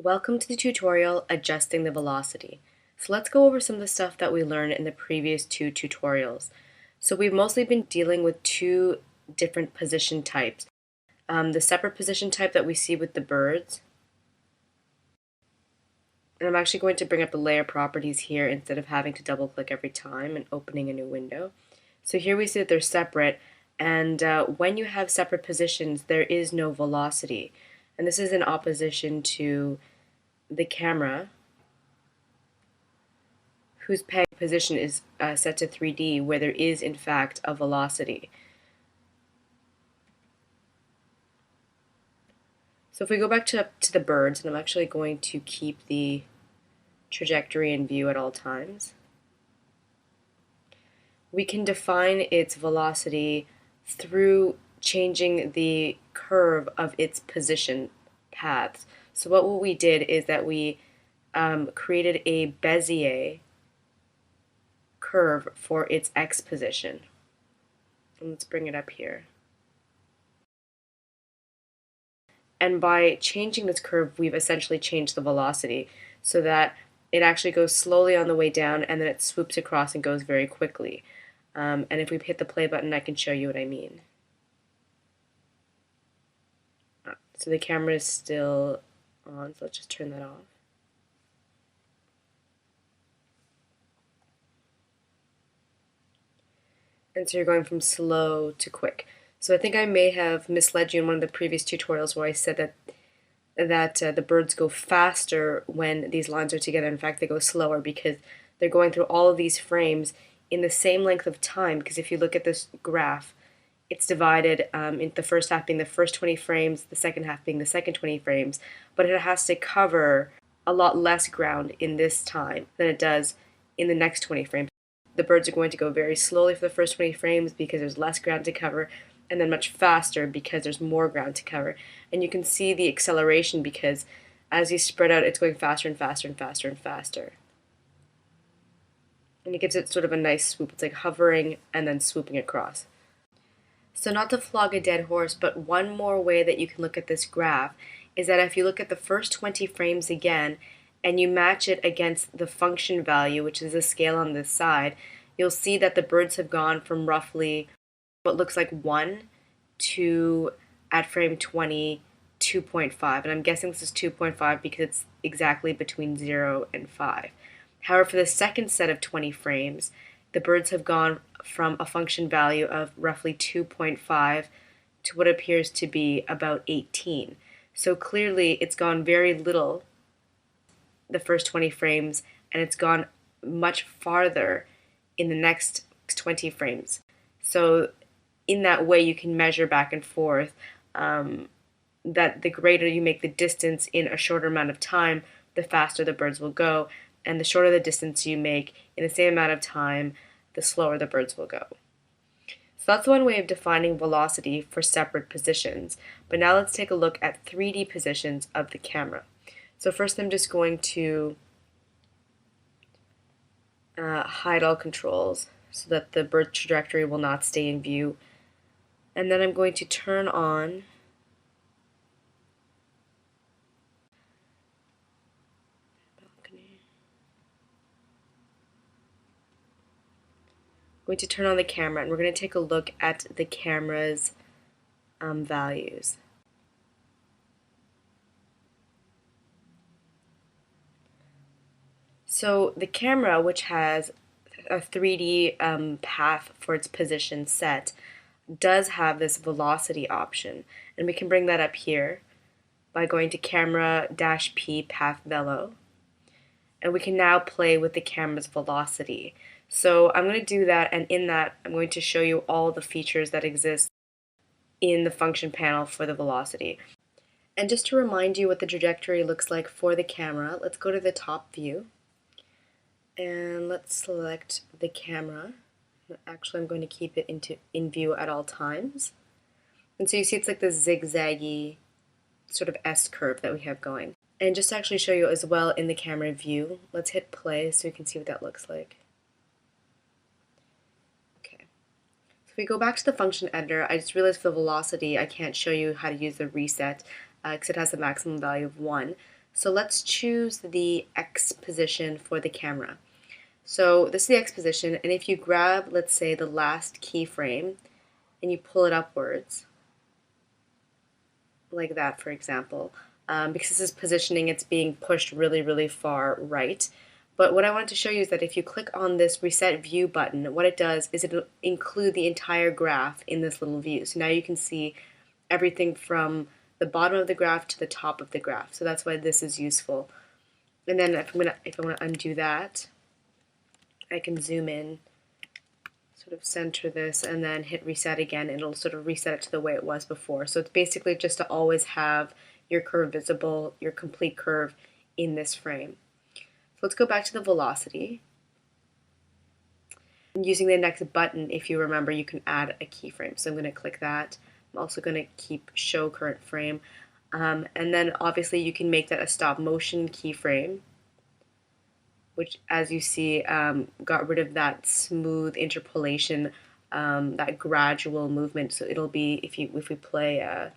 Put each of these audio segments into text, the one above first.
Welcome to the tutorial Adjusting the Velocity. So let's go over some of the stuff that we learned in the previous two tutorials. So we've mostly been dealing with two different position types. The separate position type that we see with the birds. And I'm actually going to bring up the layer properties here instead of having to double click every time and opening a new window. So here we see that they're separate, and when you have separate positions there is no velocity. And this is in opposition to the camera, whose peg position is set to 3D, where there is in fact a velocity. So if we go back to the birds, and I'm actually going to keep the trajectory in view at all times, we can define its velocity through changing the curve of its position paths. So what we did is that we created a Bezier curve for its x position. And let's bring it up here. And by changing this curve, we've essentially changed the velocity so that it actually goes slowly on the way down and then it swoops across and goes very quickly. And if we hit the play button, I can show you what I mean. So the camera is still on, so let's just turn that off. And so you're going from slow to quick. So I think I may have misled you in one of the previous tutorials where I said that the birds go faster when these lines are together. In fact, they go slower because they're going through all of these frames in the same length of time, because if you look at this graph, it's divided in the first half being the first 20 frames, the second half being the second 20 frames, but it has to cover a lot less ground in this time than it does in the next 20 frames. The birds are going to go very slowly for the first 20 frames because there's less ground to cover, and then much faster because there's more ground to cover. And you can see the acceleration because as you spread out, it's going faster and faster and faster and faster. And it gives it sort of a nice swoop. It's like hovering and then swooping across. So not to flog a dead horse, but one more way that you can look at this graph is that if you look at the first 20 frames again and you match it against the function value, which is the scale on this side, you'll see that the birds have gone from roughly what looks like 1 to, at frame 20, 2.5. And I'm guessing this is 2.5 because it's exactly between 0 and 5. However, for the second set of 20 frames, the birds have gone from a function value of roughly 2.5 to what appears to be about 18. So clearly it's gone very little the first 20 frames, and it's gone much farther in the next 20 frames. So in that way you can measure back and forth that the greater you make the distance in a shorter amount of time, the faster the birds will go, and the shorter the distance you make in the same amount of time, the slower the birds will go. So that's one way of defining velocity for separate positions. But now let's take a look at 3D positions of the camera. So first I'm just going to hide all controls so that the bird trajectory will not stay in view. And then I'm going to turn on the camera, and we're going to take a look at the camera's values. So the camera, which has a 3D path for its position set, does have this velocity option, and we can bring that up here by going to camera-p path velo, and we can now play with the camera's velocity. So I'm going to do that, and in that I'm going to show you all the features that exist in the function panel for the velocity. And just to remind you what the trajectory looks like for the camera, let's go to the top view and let's select the camera. Actually, I'm going to keep it in view at all times. And so you see it's like this zigzaggy sort of S curve that we have going. And just to actually show you as well in the camera view, let's hit play so you can see what that looks like. Okay. So if we go back to the function editor, I just realized for the velocity I can't show you how to use the reset because it has a maximum value of 1. So let's choose the X position for the camera. So this is the X position, and if you grab, let's say, the last keyframe and you pull it upwards, like that, for example, because this is positioning, it's being pushed really, really far right. But what I wanted to show you is that if you click on this Reset View button, what it does is it'll include the entire graph in this little view. So now you can see everything from the bottom of the graph to the top of the graph. So that's why this is useful. And then if I want to undo that, I can zoom in, sort of center this, and then hit reset again, and it'll sort of reset it to the way it was before. So it's basically just to always have your curve visible, your complete curve in this frame. So let's go back to the velocity. And using the next button, if you remember, you can add a keyframe. So I'm going to click that. I'm also going to keep show current frame. And then obviously you can make that a stop motion keyframe, which, as you see, got rid of that smooth interpolation, that gradual movement. So it'll be, if we play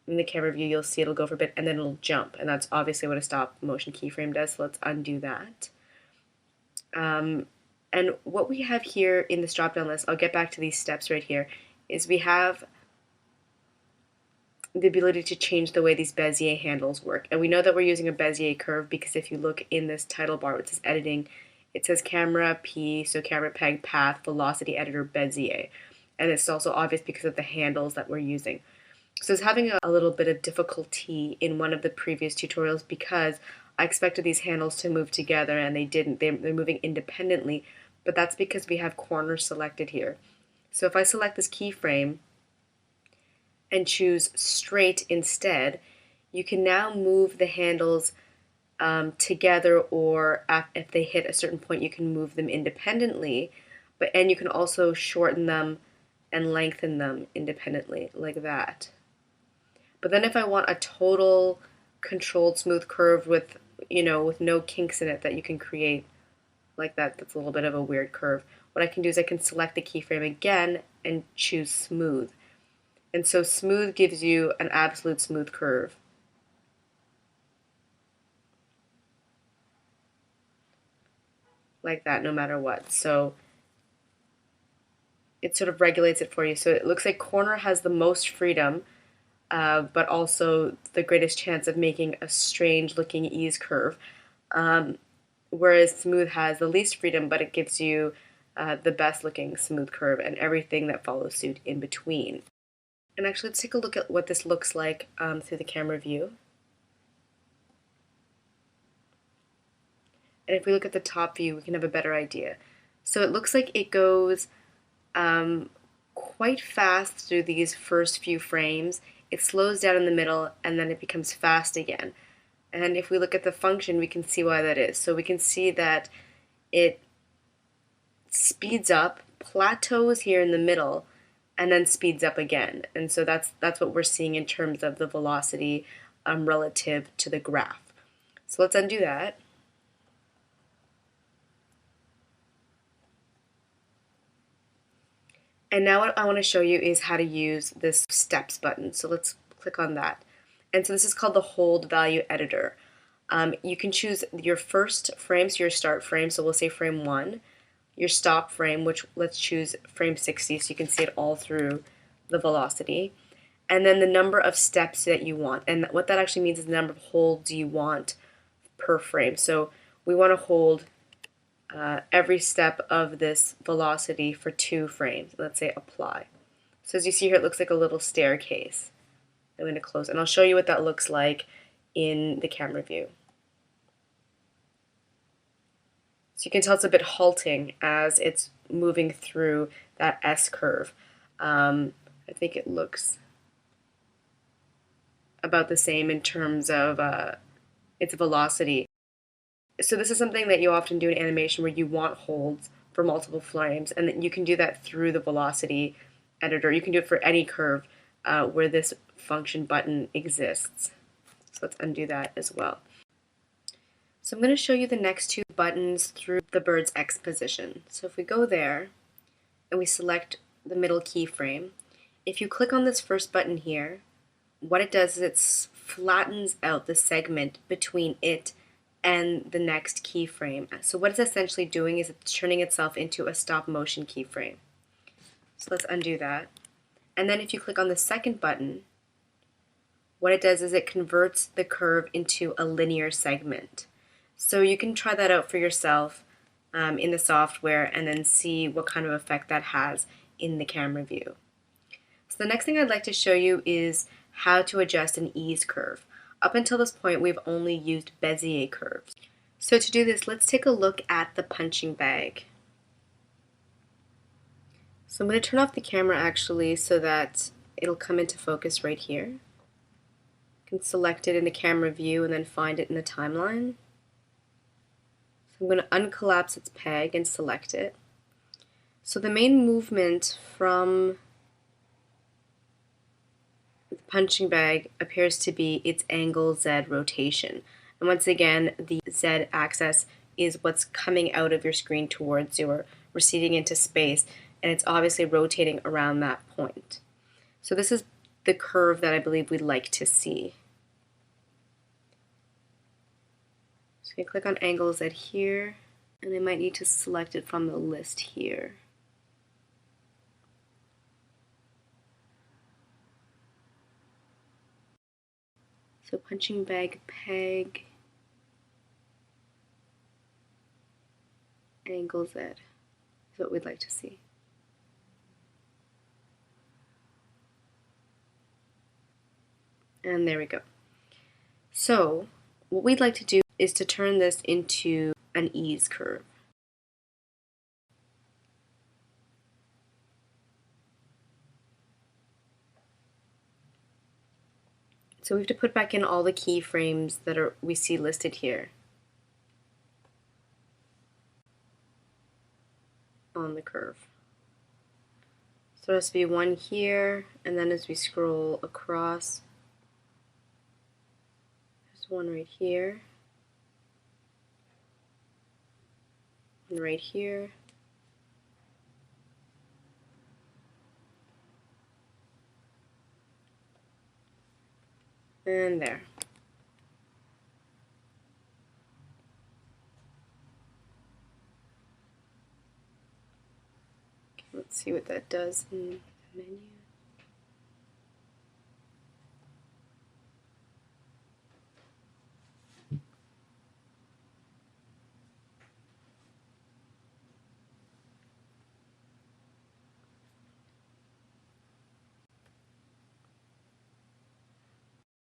in the camera view, you'll see it'll go for a bit and then it'll jump, and that's obviously what a stop motion keyframe does. So let's undo that. And what we have here in this drop-down list, I'll get back to these steps right here, is we have the ability to change the way these Bezier handles work. And we know that we're using a Bezier curve because if you look in this title bar, which says editing, it says camera P, so camera peg, path, velocity editor, Bezier. And it's also obvious because of the handles that we're using. So I was having a little bit of difficulty in one of the previous tutorials because I expected these handles to move together and they didn't. They're moving independently, but that's because we have corners selected here. So if I select this keyframe and choose straight instead, you can now move the handles together, or if they hit a certain point, you can move them independently, and you can also shorten them and lengthen them independently, like that. But then if I want a total controlled smooth curve with, with no kinks in it that you can create like that, that's a little bit of a weird curve, what I can do is I can select the keyframe again and choose smooth. And so smooth gives you an absolute smooth curve. Like that, no matter what. So it sort of regulates it for you. So it looks like corner has the most freedom, but also the greatest chance of making a strange looking ease curve. Whereas smooth has the least freedom, but it gives you the best looking smooth curve and everything that follows suit in between. And actually, let's take a look at what this looks like through the camera view. And if we look at the top view, we can have a better idea. So it looks like it goes quite fast through these first few frames. It slows down in the middle, and then it becomes fast again. And if we look at the function, we can see why that is. So we can see that it speeds up, plateaus here in the middle, and then speeds up again. And so that's what we're seeing in terms of the velocity relative to the graph. So let's undo that. And now what I want to show you is how to use this steps button. So let's click on that. And so this is called the hold value editor. You can choose your first frame, so your start frame, so we'll say frame 1, your stop frame, which let's choose frame 60 so you can see it all through the velocity, and then the number of steps that you want. And what that actually means is the number of holds you want per frame. So we want to hold every step of this velocity for 2 frames. Let's say apply. So as you see here, it looks like a little staircase. I'm going to close, and I'll show you what that looks like in the camera view. So you can tell it's a bit halting as it's moving through that S curve. I think it looks about the same in terms of its velocity. So this is something that you often do in animation where you want holds for multiple frames, and then you can do that through the velocity editor. You can do it for any curve where this function button exists. So let's undo that as well. So I'm going to show you the next 2 buttons through the bird's X position. So if we go there and we select the middle keyframe, if you click on this first button here, what it does is it flattens out the segment between it and the next keyframe. So what it's essentially doing is it's turning itself into a stop motion keyframe. So let's undo that. And then if you click on the second button, what it does is it converts the curve into a linear segment. So you can try that out for yourself in the software and then see what kind of effect that has in the camera view. So the next thing I'd like to show you is how to adjust an ease curve. Up until this point, we've only used Bezier curves. So to do this, let's take a look at the punching bag. So I'm going to turn off the camera actually so that it'll come into focus right here. You can select it in the camera view and then find it in the timeline. So I'm going to uncollapse its peg and select it. So the main movement from the punching bag appears to be its angle Z rotation. And once again, the Z axis is what's coming out of your screen towards you or receding into space, and it's obviously rotating around that point. So this is the curve that I believe we'd like to see. So you click on angle Z here, and I might need to select it from the list here. So punching bag peg, angle Z is what we'd like to see. And there we go. So what we'd like to do is to turn this into an ease curve. So we have to put back in all the keyframes that we see listed here on the curve. So there has to be one here, and then as we scroll across, there's one right here, one right here, and there. Okay, let's see what that does in the menu.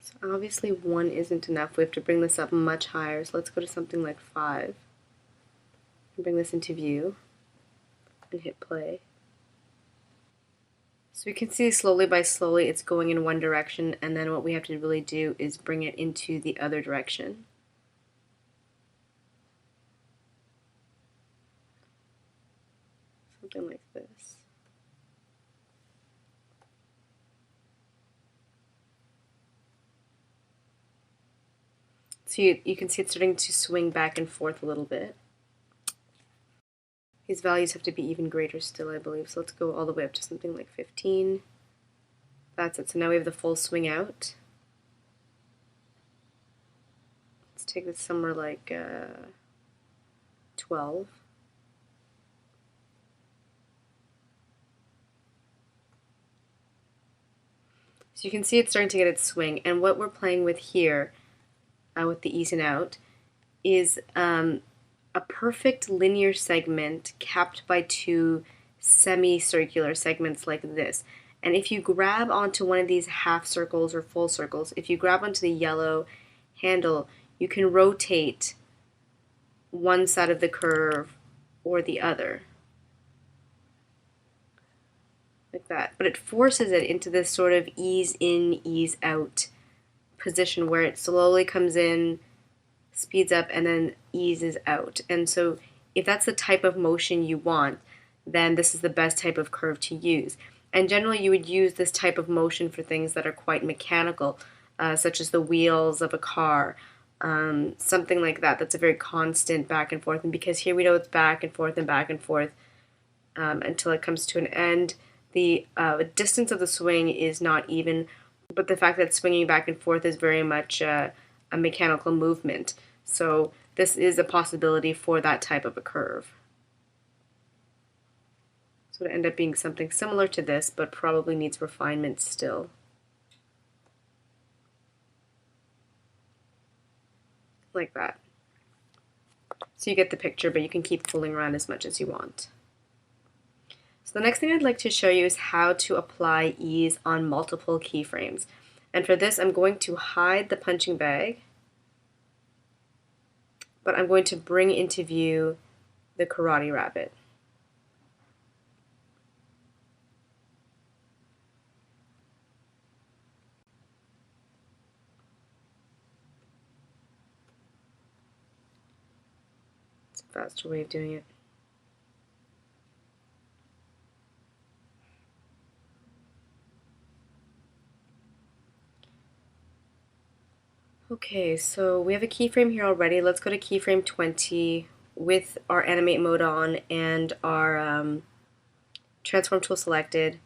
So obviously 1 isn't enough. We have to bring this up much higher. So let's go to something like 5. And bring this into view and hit play. So we can see slowly by slowly it's going in one direction, and then what we have to really do is bring it into the other direction. Something like this. So you can see it's starting to swing back and forth a little bit. These values have to be even greater still, I believe. So let's go all the way up to something like 15. That's it. So now we have the full swing out. Let's take this somewhere like 12. So you can see it's starting to get its swing. And what we're playing with here, with the ease and out, is a perfect linear segment capped by 2 semicircular segments like this. And if you grab onto one of these half circles or full circles, if you grab onto the yellow handle, you can rotate one side of the curve or the other. Like that. But it forces it into this sort of ease in, ease out position where it slowly comes in, speeds up, and then eases out. And so if that's the type of motion you want, then this is the best type of curve to use. And generally you would use this type of motion for things that are quite mechanical, such as the wheels of a car, something like that. That's a very constant back and forth. And because here we know it's back and forth until it comes to an end, the distance of the swing is not even. but the fact that it's swinging back and forth is very much a mechanical movement. So this is a possibility for that type of a curve. So it would end up being something similar to this, but probably needs refinement still. Like that. So you get the picture, but you can keep fooling around as much as you want. So the next thing I'd like to show you is how to apply ease on multiple keyframes. And for this, I'm going to hide the punching bag, but I'm going to bring into view the karate rabbit. It's a faster way of doing it. Okay, so we have a keyframe here already. Let's go to keyframe 20 with our animate mode on and our transform tool selected.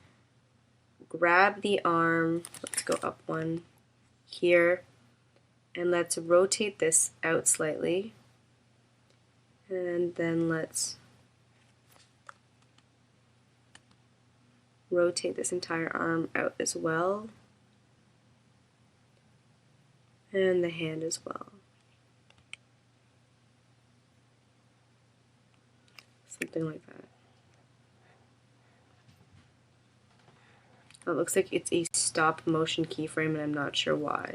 Grab the arm, let's go up one here, and let's rotate this out slightly. And then let's rotate this entire arm out as well. And the hand as well. Something like that. Oh, it looks like it's a stop motion keyframe and I'm not sure why.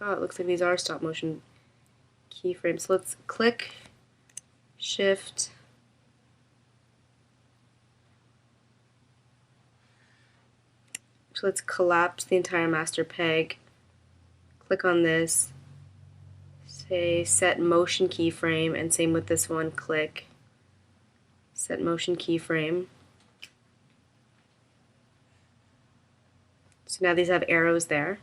Oh, it looks like these are stop motion keyframes. So let's click Shift, so let's collapse the entire master peg, click on this, say set motion keyframe, and same with this one, click set motion keyframe. So now these have arrows there.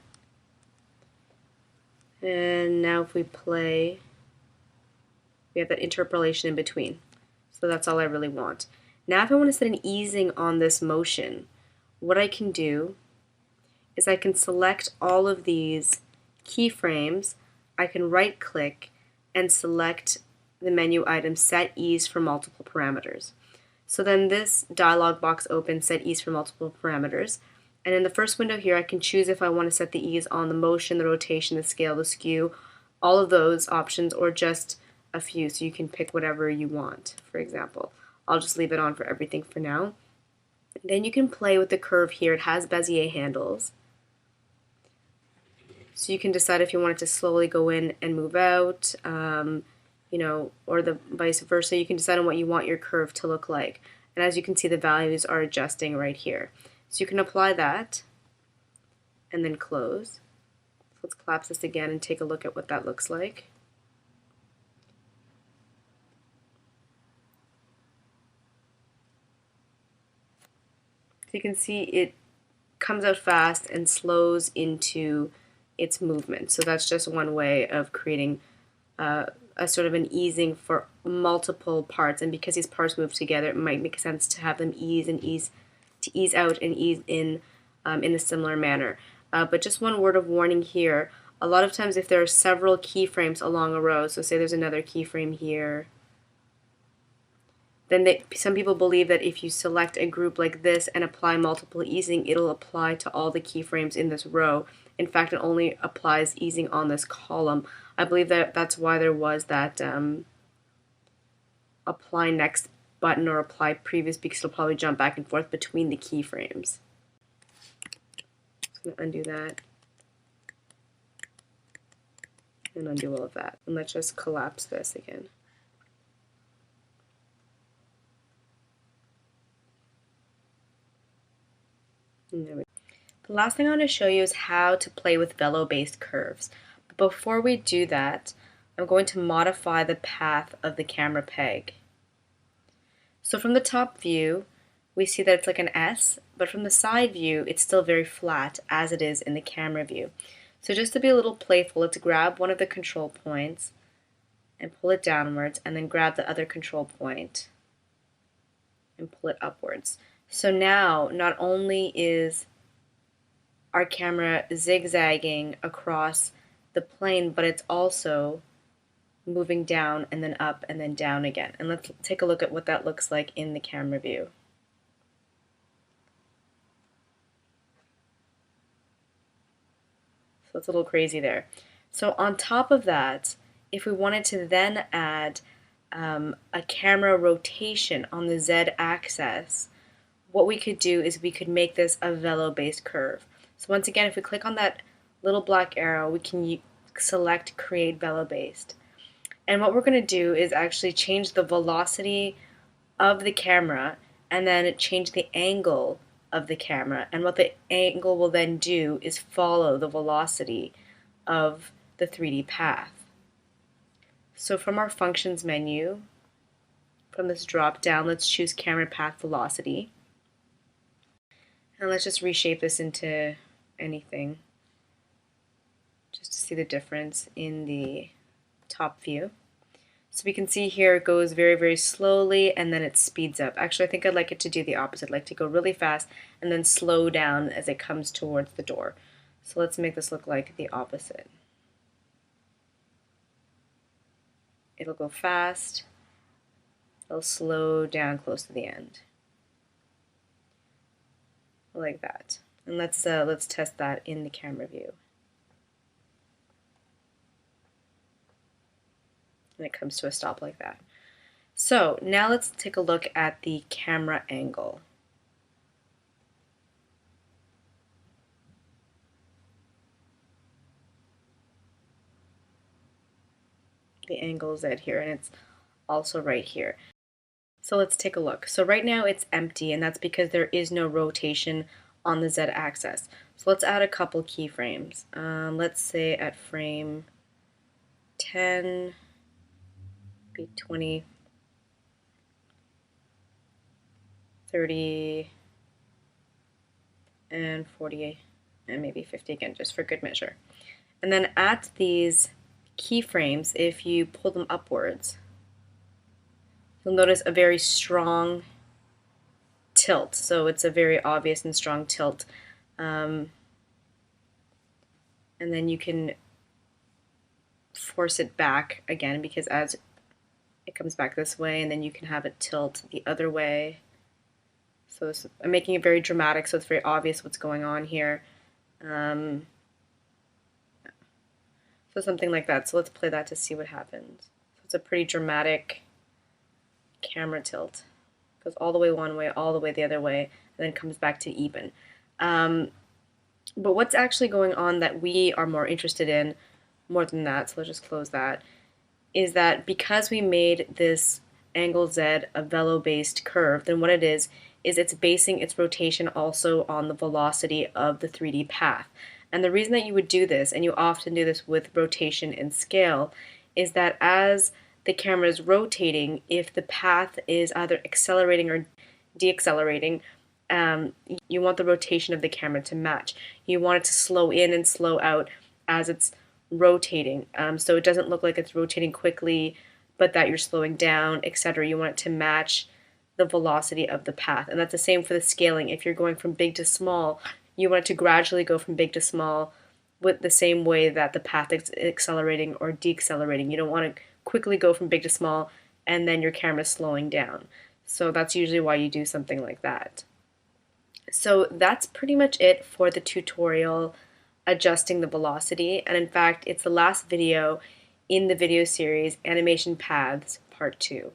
And now if we play, we have that interpolation in between. So that's all I really want. Now if I want to set an easing on this motion, what I can do is I can select all of these keyframes, I can right click and select the menu item set ease for multiple parameters. So then this dialog box opens, set ease for multiple parameters, and in the first window here I can choose if I want to set the ease on the motion, the rotation, the scale, the skew, all of those options, or just a few, so you can pick whatever you want. For example, I'll just leave it on for everything for now. Then you can play with the curve here. It has Bezier handles, so you can decide if you want it to slowly go in and move out, you know, or the vice versa. You can decide on what you want your curve to look like, and as you can see, the values are adjusting right here. So you can apply that and then close. Let's collapse this again and take a look at what that looks like. You can see it comes out fast and slows into its movement. So that's just one way of creating a sort of an easing for multiple parts. And because these parts move together, it might make sense to have them ease out and ease in a similar manner. But just one word of warning here. A lot of times if there are several keyframes along a row, so say there's another keyframe here, then some people believe that if you select a group like this and apply multiple easing, it'll apply to all the keyframes in this row. In fact, it only applies easing on this column. I believe that that's why there was that apply next button or apply previous, because it'll probably jump back and forth between the keyframes. So I'm going to undo that and undo all of that. And let's just collapse this again. The last thing I want to show you is how to play with velo-based curves. But before we do that, I'm going to modify the path of the camera peg. So from the top view, we see that it's like an S, but from the side view, it's still very flat as it is in the camera view. So just to be a little playful, let's grab one of the control points and pull it downwards, and then grab the other control point and pull it upwards. So now not only is our camera zigzagging across the plane, but it's also moving down and then up and then down again. And let's take a look at what that looks like in the camera view. So it's a little crazy there. So on top of that, if we wanted to then add a camera rotation on the Z-axis, what we could do is we could make this a velo-based curve. So once again, if we click on that little black arrow, we can select Create Velo-based. And what we're going to do is actually change the velocity of the camera and then change the angle of the camera. And what the angle will then do is follow the velocity of the 3D path. So from our Functions menu, from this drop down, let's choose Camera Path Velocity. And let's just reshape this into anything, just to see the difference in the top view. So we can see here it goes very, very slowly and then it speeds up. Actually, I think I'd like it to do the opposite. I'd like to go really fast and then slow down as it comes towards the door. So let's make this look like the opposite. It'll go fast, it'll slow down close to the end. Like that. And let's test that in the camera view. And it comes to a stop like that. So now let's take a look at the camera angle. The angle is at here, and it's also right here. So let's take a look. So right now it's empty, and that's because there is no rotation on the Z-axis. So let's add a couple keyframes. Let's say at frame 10, be 20, 30, and 40, and maybe 50 again, just for good measure. And then at these keyframes, if you pull them upwards, you'll notice a very strong tilt. So it's a very obvious and strong tilt. And then you can force it back again, because as it comes back this way, and then you can have it tilt the other way. So I'm making it very dramatic, so it's very obvious what's going on here. So something like that. So let's play that to see what happens. So it's a pretty dramatic camera tilt. Goes all the way one way, all the way the other way, and then comes back to even. But what's actually going on that we are more interested in, more than that, so let's just close that, is that because we made this angle Z a velo-based curve, then what it is it's basing its rotation also on the velocity of the 3D path. And the reason that you would do this, and you often do this with rotation and scale, is that as the camera is rotating, if the path is either accelerating or deaccelerating, you want the rotation of the camera to match. You want it to slow in and slow out as it's rotating, so it doesn't look like it's rotating quickly, but that you're slowing down, etc. You want it to match the velocity of the path. And that's the same for the scaling. If you're going from big to small, you want it to gradually go from big to small with the same way that the path is accelerating or deaccelerating. You don't want to quickly go from big to small and then your camera's slowing down. So that's usually why you do something like that. So that's pretty much it for the tutorial adjusting the velocity, and in fact it's the last video in the video series Animation Paths Part 2.